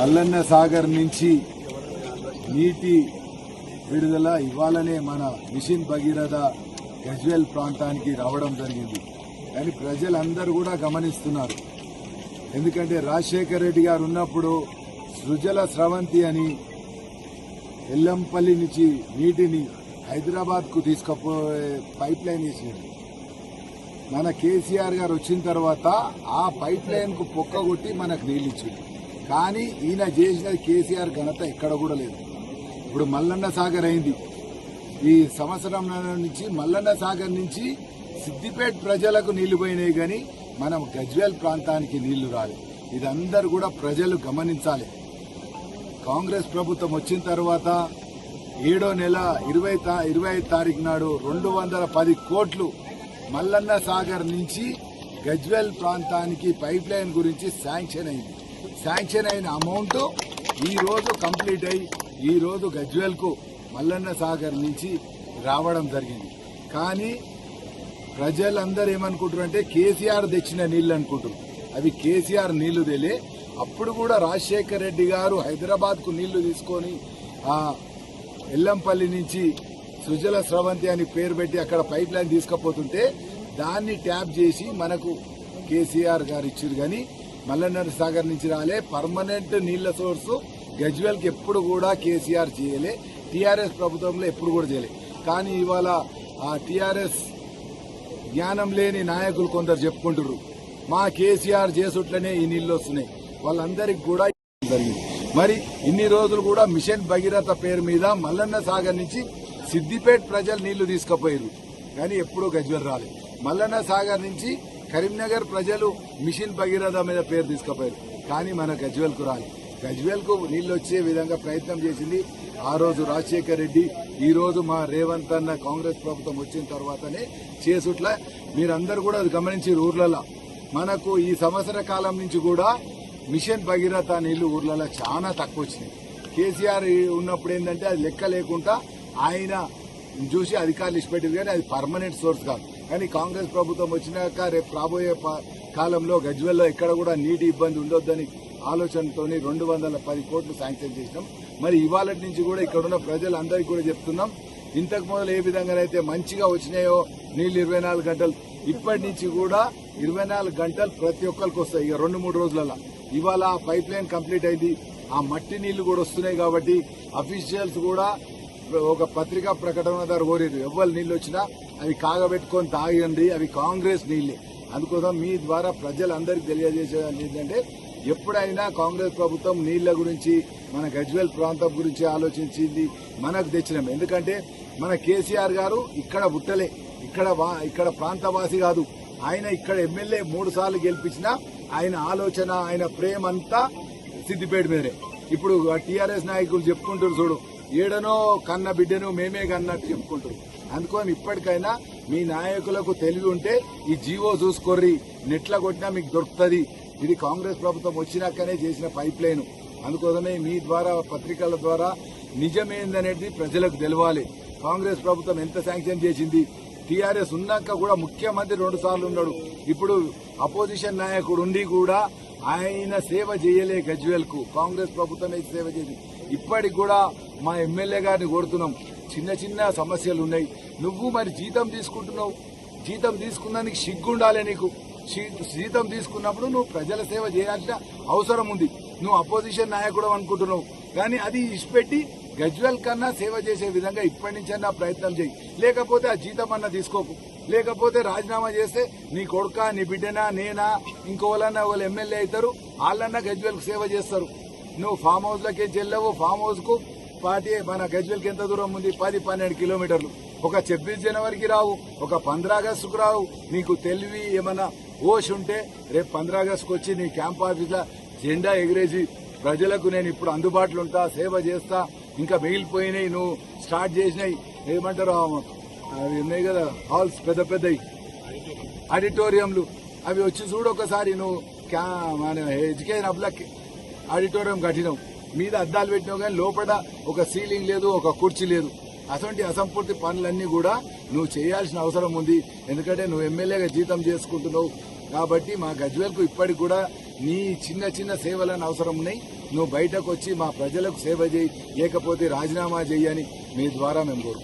మల్లన్న సాగర్ నుంచి నీటి విడుదల ఇవ్వాలనే మన మిషన్ భగీరథ గజ్వేల్ ప్రాంతానికి రావడం జరిగింది. కానీ ప్రజలందరూ కూడా గమనిస్తున్నారు. ఎందుకంటే రాజశేఖర రెడ్డి గారు ఉన్నప్పుడు సృజల స్రవంతి అని ఎల్లంపల్లి నుంచి నీటిని హైదరాబాద్కు తీసుకుపోయే పైప్ లైన్ వేసింది. మన కేసీఆర్ గారు వచ్చిన తర్వాత ఆ పైప్ లైన్కు పొక్కగొట్టి మనకు నీళ్ళు ఇచ్చింది. కానీ ఈయన చేసినది కేసీఆర్ ఘనత ఎక్కడ కూడా లేదు. ఇప్పుడు మల్లన్న సాగర్ అయింది. ఈ సంవత్సరం నుంచి మల్లన్న సాగర్ నుంచి సిద్దిపేట ప్రజలకు నీళ్లు పోయినాయి, కానీ మనం గజ్వేల్ ప్రాంతానికి నీళ్లు రాలేదు. ఇది అందరూ కూడా ప్రజలు గమనించాలి. కాంగ్రెస్ ప్రభుత్వం వచ్చిన తర్వాత 7వ నెల 25 తారీఖు నాడు 210 కోట్లు మల్లన్న సాగర్ నుంచి గజ్వేల్ ప్రాంతానికి పైప్ లైన్ గురించి శాంక్షన్ అయింది. శాంక్షన్ అయిన అమౌంట్ ఈ రోజు కంప్లీట్ అయ్యి ఈ రోజు గజ్వేల్కు మల్లన్న సాగర్ నుంచి రావడం జరిగింది. కానీ ప్రజలందరూ ఏమనుకుంటారు అంటే కేసీఆర్ తెచ్చిన నీళ్లు అనుకుంటారు. అవి కేసీఆర్ నీళ్లు తెలే. అప్పుడు కూడా రాజశేఖర రెడ్డి గారు హైదరాబాద్కు నీళ్లు తీసుకొని ఆ ఎల్లంపల్లి నుంచి సృజల స్రవంతి అని పేరు పెట్టి అక్కడ పైప్ లైన్ తీసుకుపోతుంటే దాన్ని ట్యాప్ చేసి మనకు కేసీఆర్ గారు ఇచ్చారు. కానీ మల్లన్న సాగర్ నుంచి రాలే. పర్మనెంట్ నీళ్ల సోర్సు గజ్వేల్కి ఎప్పుడు కూడా కేసీఆర్ చేయలే. టీఆర్ఎస్ ప్రభుత్వంలో ఎప్పుడు కూడా చేయలే. కానీ ఇవాళ ఆ టీఆర్ఎస్ జ్ఞానం లేని నాయకులు కొందరు చెప్పుకుంటారు, మా కేసీఆర్ చేసుట్లనే ఈ నీళ్లు వస్తున్నాయి. వాళ్ళందరికీ కూడా జరిగింది. మరి ఇన్ని రోజులు కూడా మిషన్ భగీరథ పేరు మీద మల్లన్న సాగర్ నుంచి సిద్దిపేట ప్రజలు నీళ్లు తీసుకుపోయారు, కానీ ఎప్పుడూ గజ్వేల్ రాలేదు. మల్లన్న సాగర్ నుంచి కరీంనగర్ ప్రజలు మిషన్ భగీరథ మీద పేరు తీసుకుపోయారు, కానీ మన గజ్వేల్కు రాలేదు. గజ్వేల్కు నీళ్లు వచ్చే విధంగా ప్రయత్నం చేసింది ఆ రోజు రాజశేఖర్ రెడ్డి. ఈ రోజు మా రేవంత్ అన్న కాంగ్రెస్ ప్రభుత్వం వచ్చిన తర్వాతనే చేసుట్లా. మీరందరూ కూడా అది గమనించి ఊర్లలో మనకు ఈ సంవత్సర కాలం నుంచి కూడా మిషన్ భగీరథ నీళ్లు ఊర్లలో చాలా తక్కువ వచ్చినాయి. కేసీఆర్ ఉన్నప్పుడు ఏంటంటే అది లెక్క లేకుండా ఆయన చూసి అధికారులు ఇచ్చిపెట్టారు, కానీ అది పర్మనెంట్ సోర్స్ కాదు. కానీ కాంగ్రెస్ ప్రభుత్వం వచ్చినాక రేపు రాబోయే కాలంలో గజ్వేల్లో ఎక్కడ కూడా నీటి ఇబ్బంది ఉండొద్దని ఆలోచనతో 210 కోట్లు శాంక్షన్ చేసినాం. మరి ఇవాళ నుంచి కూడా ఇక్కడున్న ప్రజలందరికీ కూడా చెప్తున్నాం, ఇంతకు మొదలు ఏ విధంగానైతే మంచిగా వచ్చినాయో నీళ్లు 24 గంటలు, ఇప్పటి నుంచి కూడా 24 గంటలు ప్రతి ఒక్కరికి వస్తాయి. ఇక 2-3 రోజులలో ఇవాళ పైప్ లైన్ కంప్లీట్ అయింది. ఆ మట్టి నీళ్లు కూడా వస్తున్నాయి. కాబట్టి అఫీషియల్స్ కూడా ఒక పత్రికా ప్రకటన ద్వారా కోరారు, ఎవ్వరు నీళ్లు వచ్చినా అవి కాగబెట్టుకొని తాగండి, అవి కాంగ్రెస్ నీళ్లే. అందుకోసం మీ ద్వారా ప్రజలందరికీ తెలియజేసేది ఏంటంటే, ఎప్పుడైనా కాంగ్రెస్ ప్రభుత్వం నీళ్ల గురించి మన గజ్వేల్ ప్రాంతం గురించి ఆలోచించింది మనకు తెచ్చినాం. ఎందుకంటే మన కేసీఆర్ గారు ఇక్కడ పుట్టలే, ఇక్కడ ప్రాంతవాసి కాదు. ఆయన ఇక్కడ ఎమ్మెల్యే 3 సార్లు గెలిపించినా ఆయన ఆలోచన, ఆయన ప్రేమ అంతా సిద్దిపేట మీదే. ఇప్పుడు టీఆర్ఎస్ నాయకులు చెప్పుకుంటారు చూడు, ఏడనో కన్న బిడ్డను మేమే కన్నట్టు చెప్పుకుంటారు. అందుకని ఇప్పటికైనా మీ నాయకులకు తెలివి ఉంటే ఈ జీవో చూసుకోర్రి, నెట్ల కొట్టినా మీకు దొరుకుతుంది. ఇది కాంగ్రెస్ ప్రభుత్వం వచ్చినాకనే చేసిన పైప్ లైన్. అందుకోసమే మీ ద్వారా పత్రికల ద్వారా నిజమేందనేది ప్రజలకు తెలవాలి. కాంగ్రెస్ ప్రభుత్వం ఎంత శాంక్షన్ చేసింది, టీఆర్ఎస్ ఉన్నాక కూడా ముఖ్యమంత్రి 2 సార్లు ఉన్నాడు. ఇప్పుడు అపోజిషన్ నాయకుడు ఉండి కూడా ఆయన సేవ చేయలే గజ్వేల్కు. కాంగ్రెస్ ప్రభుత్వమే సేవ చేసింది. ఇప్పటికి కూడా మా ఎమ్మెల్యే గారిని కోరుతున్నాం, చిన్న చిన్న సమస్యలు ఉన్నాయి. నువ్వు మరి జీతం తీసుకుంటున్నావు, జీతం తీసుకున్నందుకు సిగ్గుండాలి నీకు. జీతం తీసుకున్నప్పుడు నువ్వు ప్రజల సేవ చేయాల్సిన అవసరం ఉంది. నువ్వు అపోజిషన్ నాయకుడు అనుకుంటున్నావు, కానీ అది ఇచ్చిపెట్టి గజ్వేల్ కన్నా సేవ చేసే విధంగా ఇప్పటి నుంచన్నా ప్రయత్నం చేయి. లేకపోతే ఆ జీతం అన్నా తీసుకోకు, లేకపోతే రాజీనామా చేస్తే నీ కొడుక, నీ బిడ్డనా, నేనా, ఇంకోళ్ళన్నా వాళ్ళు ఎమ్మెల్యే అవుతారు, వాళ్ళన్నా గజ్వేల్కి సేవ చేస్తారు. నువ్వు ఫామ్ హౌస్ లకే చెల్లవు. ఫామ్ హౌస్ కు పార్టీ మన గజ్వేల్కి ఎంత దూరం ఉంది? 10-12 కిలోమీటర్లు. ఒక 26 జనవరికి రావు, ఒక 15 ఆగస్టుకు రావు. నీకు తెలివి ఏమన్నా ఓష్ ఉంటే రేపు 15 ఆగస్టుకు వచ్చి నీ క్యాంప్ ఆఫీస్లో జెండా ఎగిరేసి ప్రజలకు నేను ఇప్పుడు అందుబాటులో ఉంటా, సేవ చేస్తా. ఇంకా మిగిలిపోయినాయి నువ్వు స్టార్ట్ చేసినాయి ఏమంటారు అవి ఉన్నాయి కదా, హాల్స్ పెద్ద పెద్దవి ఆడిటోరియంలు, అవి వచ్చి చూడు ఒకసారి. నువ్వు మన ఎడ్యుకేషన్ అబ్లా ఆడిటోరియం కట్టినావు, మీద అద్దాలు పెట్టినావు, కానీ లోపల ఒక సీలింగ్ లేదు, ఒక కుర్చీ లేదు. అటువంటి అసంపూర్తి పనులన్నీ కూడా నువ్వు చేయాల్సిన అవసరం ఉంది. ఎందుకంటే నువ్వు ఎమ్మెల్యేగా జీతం చేసుకుంటున్నావు కాబట్టి మా గజ్వేల్కు ఇప్పటికి కూడా నీ చిన్న చిన్న సేవలను అవసరం ఉన్నాయి. నువ్వు బయటకు వచ్చి మా ప్రజలకు సేవ చేయి, లేకపోతే రాజీనామా చేయని మీ ద్వారా మేము కోరుకుంటున్నాం.